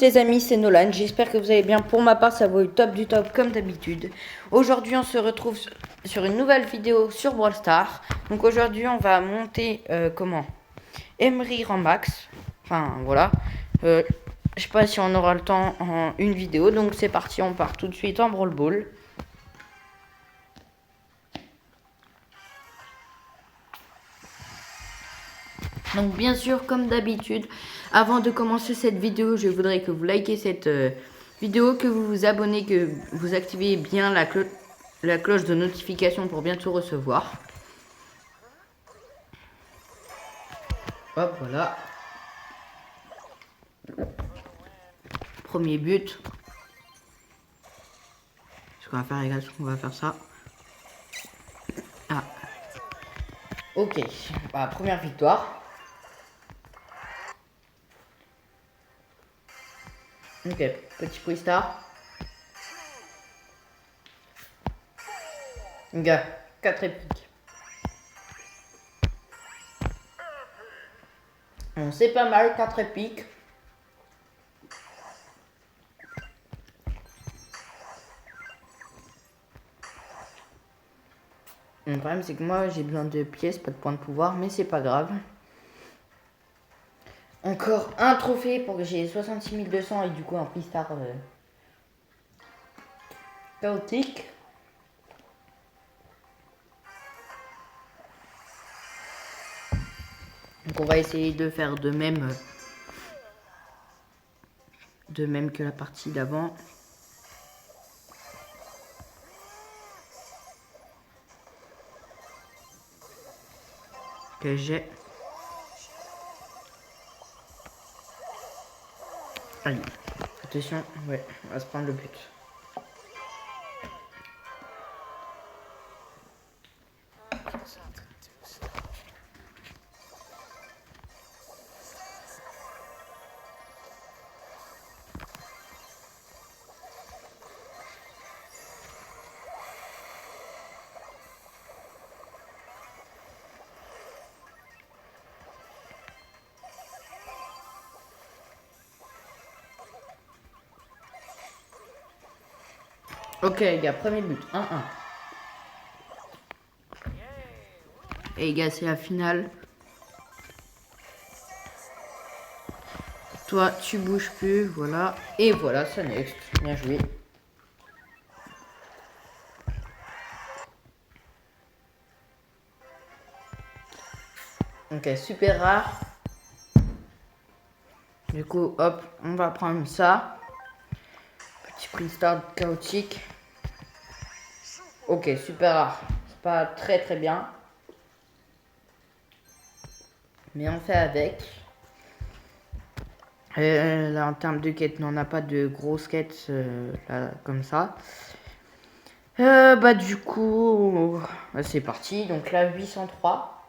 Les amis, c'est Nolan, j'espère que vous allez bien. Pour ma part, ça va au top du top comme d'habitude. Aujourd'hui, on se retrouve sur une nouvelle vidéo sur Brawl Stars. Donc aujourd'hui, on va monter Emery Rambax. Enfin, voilà. Je sais pas si on aura le temps en une vidéo. Donc c'est parti, on part tout de suite en Brawl Ball. Donc bien sûr, comme d'habitude, avant de commencer cette vidéo, je voudrais que vous likez cette vidéo, que vous vous abonnez, que vous activez bien la cloche de notification pour bien tout recevoir. Hop, voilà. Premier but. Ce qu'on va faire, les gars, on va faire ça. Ah. Ok, bah, première victoire. Ok, petit prix star. Gars, 4 épiques. Bon, c'est pas mal, 4 épiques. Le problème, c'est que moi, j'ai besoin de pièces, pas de points de pouvoir, mais c'est pas grave. Encore un trophée pour que j'ai 66 200 et du coup un prix star chaotique. Donc on va essayer de faire de même que la partie d'avant. Que j'ai. Allez, attention, ouais, on va se prendre le but. Ok les gars, premier but, 1-1. Et les gars, c'est la finale. Toi, tu bouges plus, voilà. Et voilà, ça next. Bien joué. Ok, super rare. Du coup, hop, on va prendre ça. Petit prix star chaotique. Ok, super rare. C'est pas très très bien. Mais on fait avec. Là, en termes de quête, on n'a pas de grosses quêtes là, comme ça. Bah du coup, c'est parti. Donc là, 803.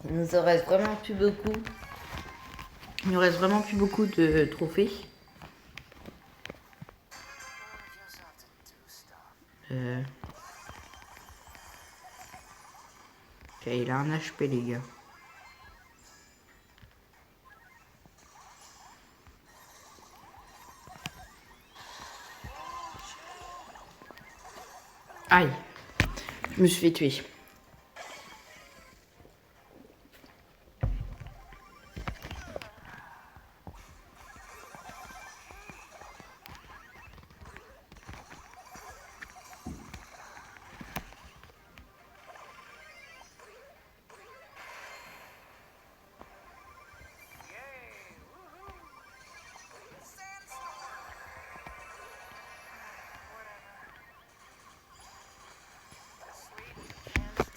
Il nous en reste vraiment plus beaucoup. Il nous reste vraiment plus beaucoup de trophées. Ok, il a un HP les gars. Aïe, je me suis fait tuer.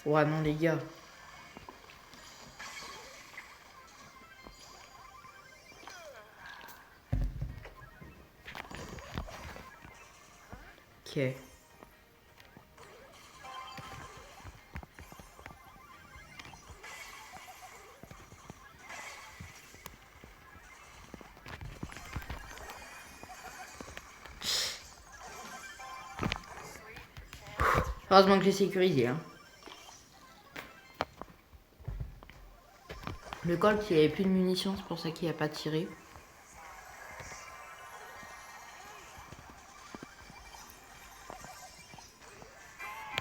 Ouais, non les gars. Ok. Heureusement que j'ai sécurisé. Hein. Le Colt, il avait plus de munitions, c'est pour ça qu'il a pas tiré.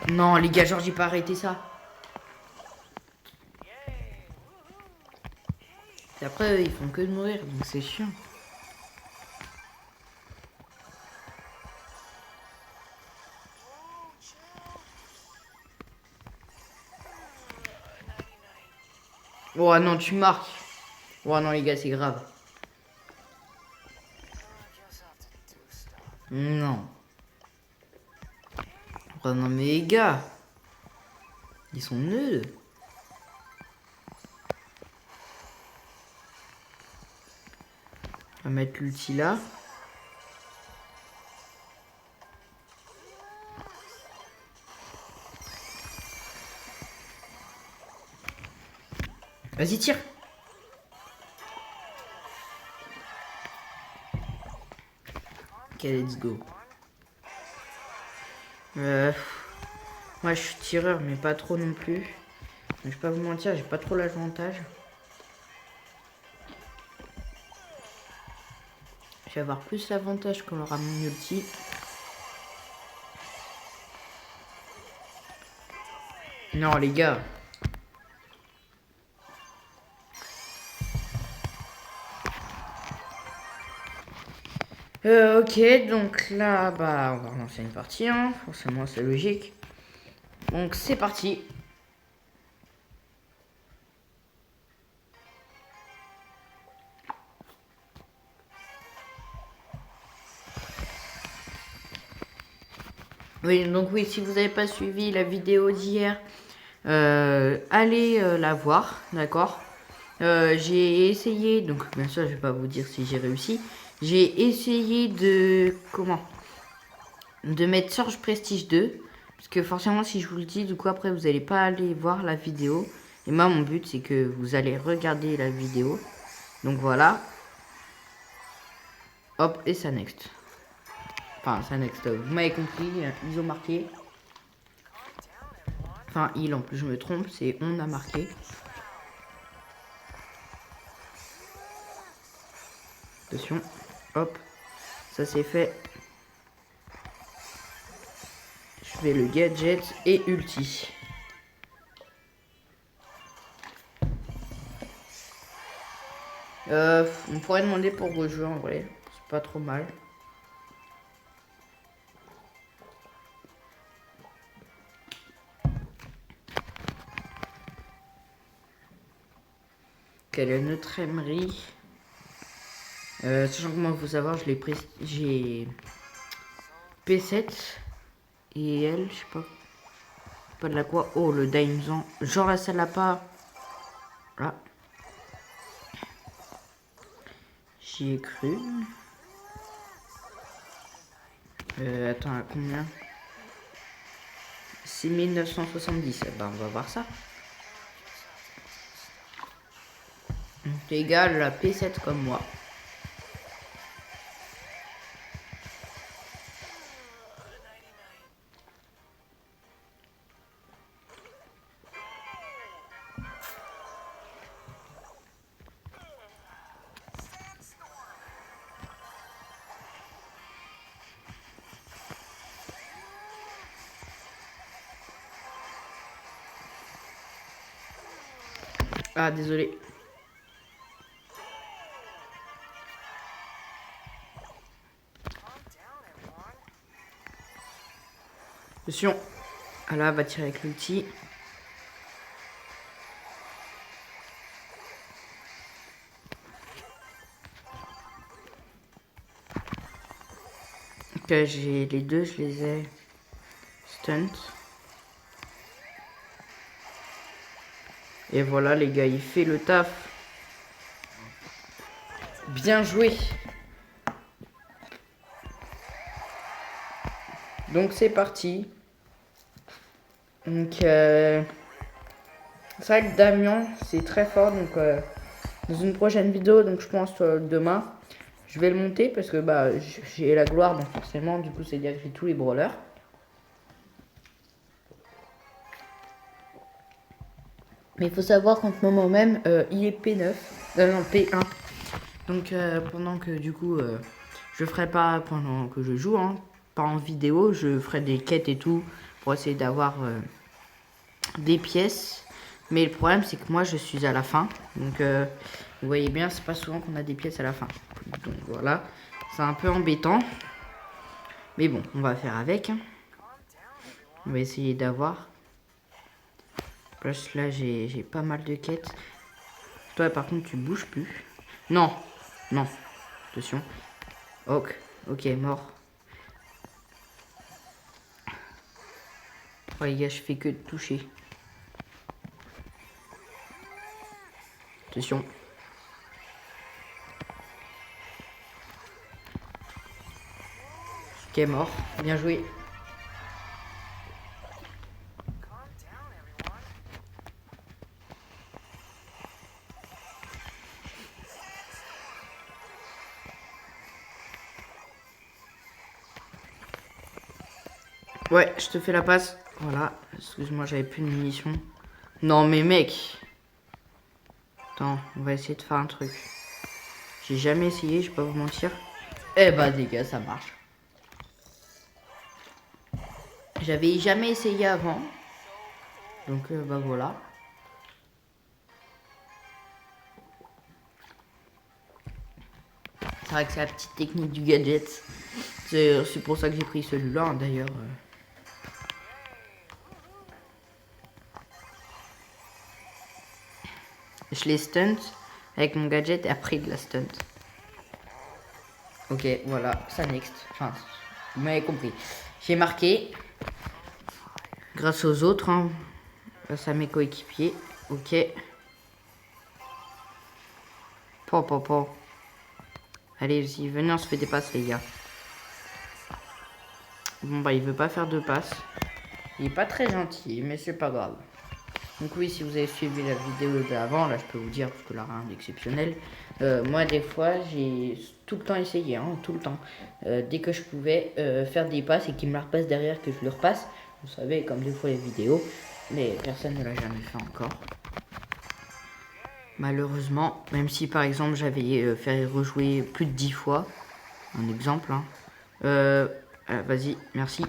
Non, les gars, genre, j'ai pas arrêté ça. Et après, eux, ils font que de mourir, donc c'est chiant. Oh non, tu marques. Oh non, les gars, c'est grave. Non. Oh non, mais les gars. Ils sont nuls. On va mettre l'ulti là. Vas-y, tire. Ok, let's go. Moi, je suis tireur, mais pas trop non plus. Je vais pas vous mentir, j'ai pas trop l'avantage. Je vais avoir plus l'avantage qu'on aura mon ulti. Non, les gars. Ok, donc là, bah, on va relancer une partie, hein. Forcément, c'est logique. Donc, c'est parti. Oui, donc oui, si vous n'avez pas suivi la vidéo d'hier, allez la voir, d'accord. J'ai essayé, donc bien sûr, je vais pas vous dire si j'ai réussi. J'ai essayé de, de mettre Surge Prestige 2. Parce que forcément, si je vous le dis, du coup, après, vous n'allez pas aller voir la vidéo. Et moi, mon but, c'est que vous allez regarder la vidéo. Donc voilà. Hop, et ça next. Enfin, ça next. Vous m'avez compris, ils ont marqué. Enfin, il, en plus, je me trompe, c'est on a marqué. Attention. Hop. Ça, c'est fait. Je fais le gadget et ulti. On pourrait demander pour rejouer en vrai. C'est pas trop mal. Quelle est notre Emery? Sachant que moi, il faut savoir, je l'ai pris. J'ai P7 et elle, je sais pas. Pas de la quoi. Oh, le Daimzan. Genre la salle à pas. Là. J'y ai cru. Attends, à combien? 6970. Bah, on va voir ça. C'est égal à P7 comme moi. Ah, désolé. Attention. Ah là, va tirer avec l'ulti. Ok, j'ai les deux, je les ai stunt. Et voilà les gars, il fait le taf. Bien joué. Donc c'est parti. Donc c'est vrai que Damien c'est très fort. Donc dans une prochaine vidéo, donc je pense demain, je vais le monter parce que bah j'ai la gloire, donc forcément du coup c'est dire que j'ai tous les brawlers. Mais il faut savoir qu'en ce moment même, il est P9. Non, P1. Donc pendant que du coup, je ferai pas pendant que je joue, hein, pas en vidéo, je ferai des quêtes et tout pour essayer d'avoir des pièces. Mais le problème, c'est que moi, je suis à la fin. Donc vous voyez bien, c'est pas souvent qu'on a des pièces à la fin. Donc voilà, c'est un peu embêtant. Mais bon, on va faire avec. Hein. On va essayer d'avoir. Plus là, j'ai pas mal de quêtes. Toi, par contre, tu bouges plus. Non, non. Attention. Ok, ok, mort. Oh les gars, je fais que de toucher. Attention. Ok, mort. Bien joué. Ouais, je te fais la passe. Voilà. Excuse-moi, j'avais plus de munitions. Non, mais mec. Attends, on va essayer de faire un truc. J'ai jamais essayé, je vais pas vous mentir. Eh bah, les gars, ça marche. J'avais jamais essayé avant. Donc, bah voilà. C'est vrai que c'est la petite technique du gadget. C'est pour ça que j'ai pris celui-là, hein, d'ailleurs. Je les stunt avec mon gadget et après de la stunt. Ok, voilà, ça next. Enfin, vous m'avez compris. J'ai marqué. Grâce aux autres, hein, grâce à mes coéquipiers. Ok. Po. Allez, vas-y, venez, on se fait des passes, les gars. Bon, bah, il veut pas faire de passes. Il est pas très gentil, mais c'est pas grave. Donc oui, si vous avez suivi la vidéo d'avant, là je peux vous dire, parce que là rien d'exceptionnel, moi des fois j'ai tout le temps essayé, hein, tout le temps. Dès que je pouvais faire des passes et qu'il me la repasse derrière, que je le repasse, vous savez, comme des fois les vidéos, mais personne ne l'a jamais fait encore. Malheureusement, même si par exemple j'avais fait rejouer plus de 10 fois, un exemple, hein. Vas-y, merci.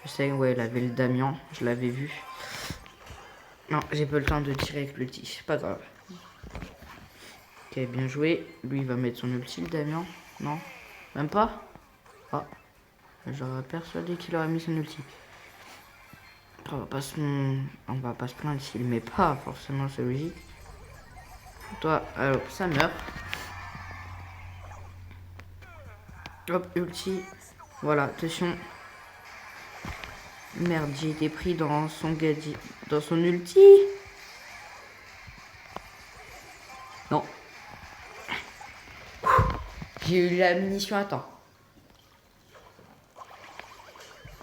Je sais, ouais, la ville Damien, je l'avais vu. Non, j'ai pas le temps de tirer avec l'ulti, c'est pas grave. Ok, bien joué. Lui, il va mettre son ulti, le Damien. Non, même pas. Ah, j'aurais persuadé qu'il aurait mis son ulti. On va pas se plaindre s'il met pas, forcément, c'est logique. Toi, alors, ça meurt. Hop, ulti. Voilà, attention. Merde, j'ai été pris dans son gadget. Dans son ulti. Non. J'ai eu la munition à temps.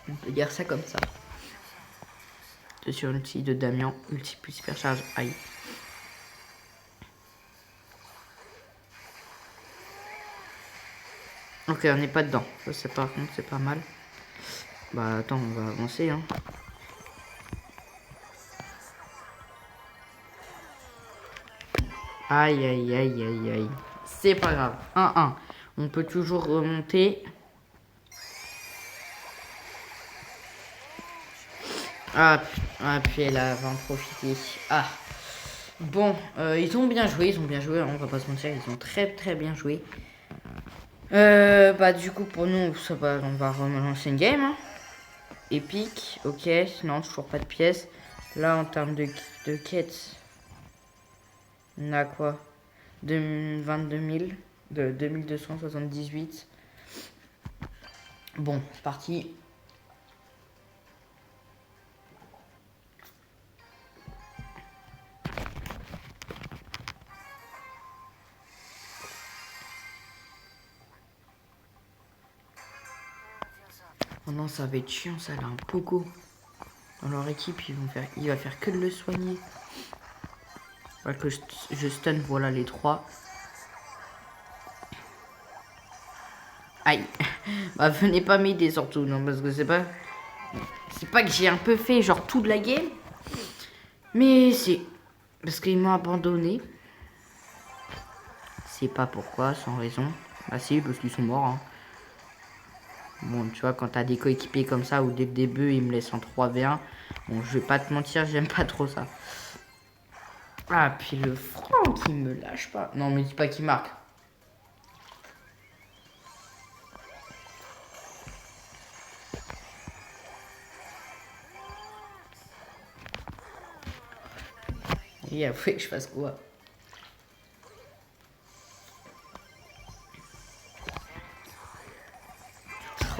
On peut dire ça comme ça. Sur l'ulti de Damien. Ulti plus hypercharge. Aïe. Ok, on n'est pas dedans. Ça, c'est par contre, c'est pas mal. Bah, attends, on va avancer, hein. Aïe. C'est pas grave. 1-1. On peut toujours remonter. Ah, puis elle va en profiter. Ah. Bon, ils ont bien joué, hein, on va pas se mentir, ils ont très bien joué. Bah du coup pour nous, ça va, on va relancer une game. Hein. Épique, ok, non, toujours pas de pièces. Là en termes de quêtes, on a quoi? 22 000, de 2278. Bon, c'est parti. Oh non, ça va être chiant, ça, là, un poco. Dans leur équipe, il va faire que de le soigner. Voilà que je stun, voilà les 3. Aïe. Bah venez pas m'aider surtout, non, parce que c'est pas que j'ai un peu fait genre tout de la game. Mais c'est parce qu'ils m'ont abandonné. C'est pas pourquoi, sans raison. Bah si, parce qu'ils sont morts. Hein. Bon, tu vois, quand t'as des coéquipiers comme ça, ou dès le début, ils me laissent en 3v1. Bon, je vais pas te mentir, j'aime pas trop ça. Ah, puis le franc qui me lâche pas. Non, mais dis pas qu'il marque. Et après que je fasse quoi?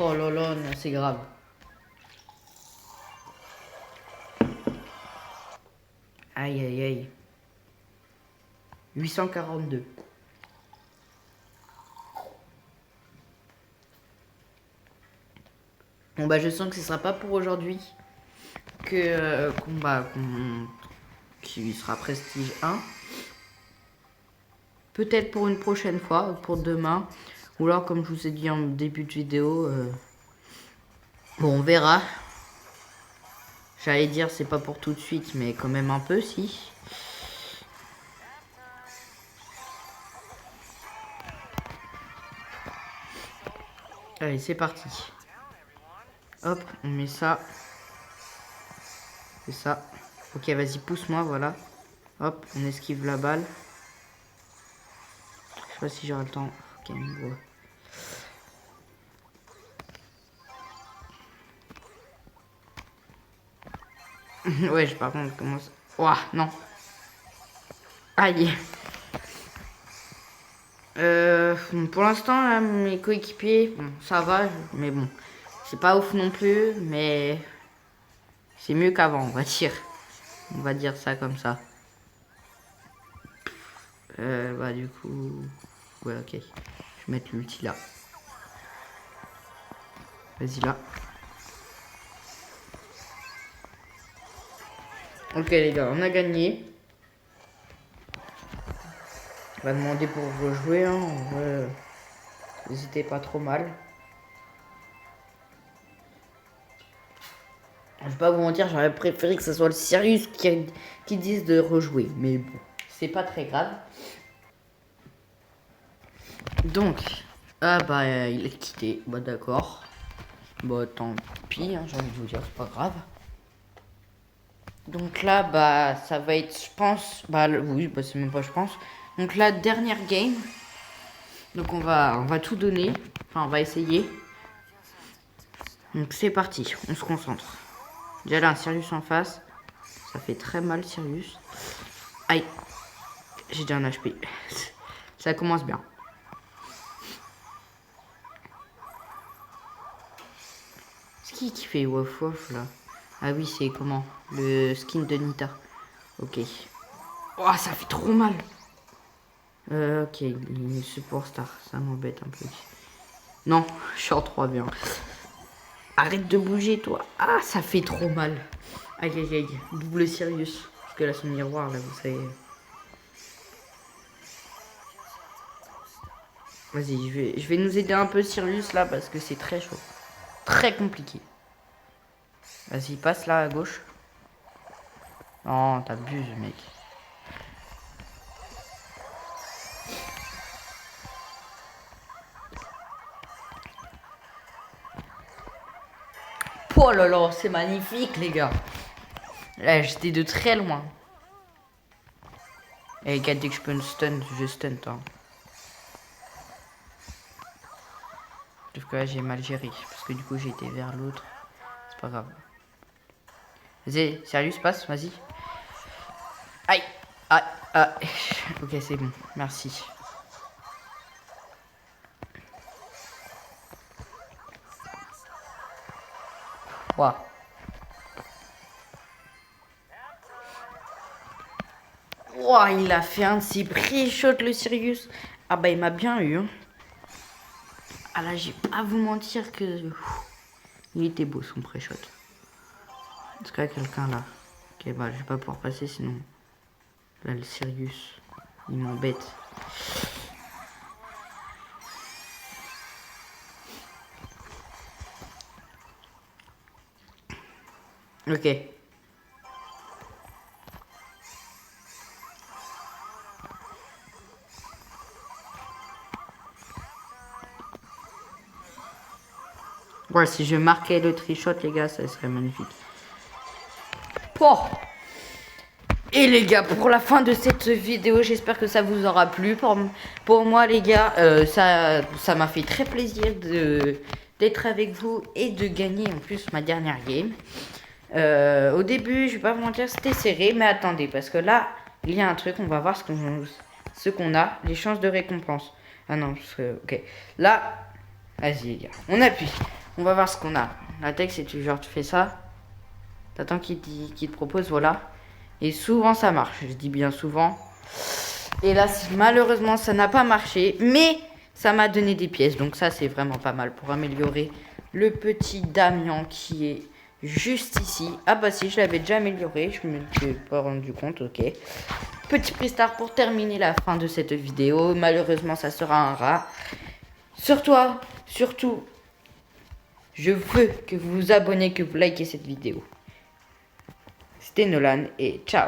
Oh là là, non, c'est grave. Aïe, aïe, aïe. 842. Bon bah je sens que ce sera pas pour aujourd'hui que qui sera prestige 1. Peut-être pour une prochaine fois, pour demain. Ou alors comme je vous ai dit en début de vidéo, bon on verra. J'allais dire c'est pas pour tout de suite, mais quand même un peu si. Allez c'est parti. Hop, on met ça. C'est ça. Ok vas-y pousse-moi, voilà. Hop, on esquive la balle. Je sais pas si j'aurai le temps. Ok, on voit. Ouais, par contre, comment ça... Ouah, non. Aïe. Pour l'instant, là, mes coéquipiers, bon, ça va, mais bon, c'est pas ouf non plus, mais c'est mieux qu'avant, on va dire. On va dire ça comme ça. Bah du coup, ouais, ok. Je vais mettre l'ulti là. Vas-y là. Ok les gars, on a gagné. On va demander pour rejouer, hein. N'hésitez pas trop mal. Je vais pas vous mentir, j'aurais préféré que ce soit le Sirius qui dise de rejouer. Mais bon, c'est pas très grave. Donc, ah bah il est quitté. Bah d'accord. Bah tant pis, hein, j'ai envie de vous dire, c'est pas grave. Donc là, bah ça va être, je pense, bah oui, bah c'est même pas je pense. Donc la dernière game. Donc on va tout donner. Enfin, on va essayer. Donc c'est parti, on se concentre. Déjà là, un Sirius en face. Ça fait très mal, Sirius. Aïe, j'ai déjà un HP. Ça commence bien. C'est qui fait wof wof là? Ah oui, c'est comment? Le skin de Nita. Ok. Oh, ça fait trop mal. Ok, il est support star. Ça m'embête un peu. Non, je suis en 3 bien. Arrête de bouger, toi. Ah, ça fait trop mal. Aïe, aïe, aïe. Double Sirius. Parce que là, son miroir, là, vous savez. Vas-y, je vais nous aider un peu, Sirius, là, parce que c'est très chaud. Très compliqué. Vas-y, passe là, à gauche. Non, t'abuses, mec. Oh là là, c'est magnifique, les gars. Là, j'étais de très loin. Et les gars, dès que je peux une stun, je stun, hein. Sauf que là, j'ai mal géré. Parce que du coup, j'ai été vers l'autre. C'est pas grave. Vas-y, sérieux, passe, vas-y. Aïe. Ah, ah. Ok, c'est bon. Merci. Wow. Wow, il a fait un de ses pré-shots, le Sirius. Ah bah, il m'a bien eu. Hein. Ah là, j'ai pas à vous mentir que... Il était beau, son pré-shot. Est-ce qu'il y a quelqu'un là? Ok, bah, je vais pas pouvoir passer, sinon... Là, le Sirius, il m'embête. Ok. Ouais, si je marquais le trichot, les gars, ça serait magnifique. Oh. Et les gars, pour la fin de cette vidéo, j'espère que ça vous aura plu. Pour moi, les gars, ça m'a fait très plaisir d'être avec vous et de gagner en plus ma dernière game. Au début, je vais pas vous mentir, c'était serré, mais attendez, parce que là, il y a un truc, on va voir ce qu'on a, les chances de récompense. Ah non, parce que, ok. Là, vas-y les gars, on appuie. On va voir ce qu'on a. La texte, c'est tu fais ça. T'attends qu'il te propose, voilà. Et souvent ça marche, je dis bien souvent. Et là, malheureusement, ça n'a pas marché. Mais ça m'a donné des pièces. Donc ça, c'est vraiment pas mal pour améliorer le petit Damien qui est juste ici. Ah bah si, je l'avais déjà amélioré. Je me suis pas rendu compte, ok. Petit prix star pour terminer la fin de cette vidéo. Malheureusement, ça sera un rat. Surtout, je veux que vous vous abonnez, que vous likez cette vidéo. C'était Nolan et ciao.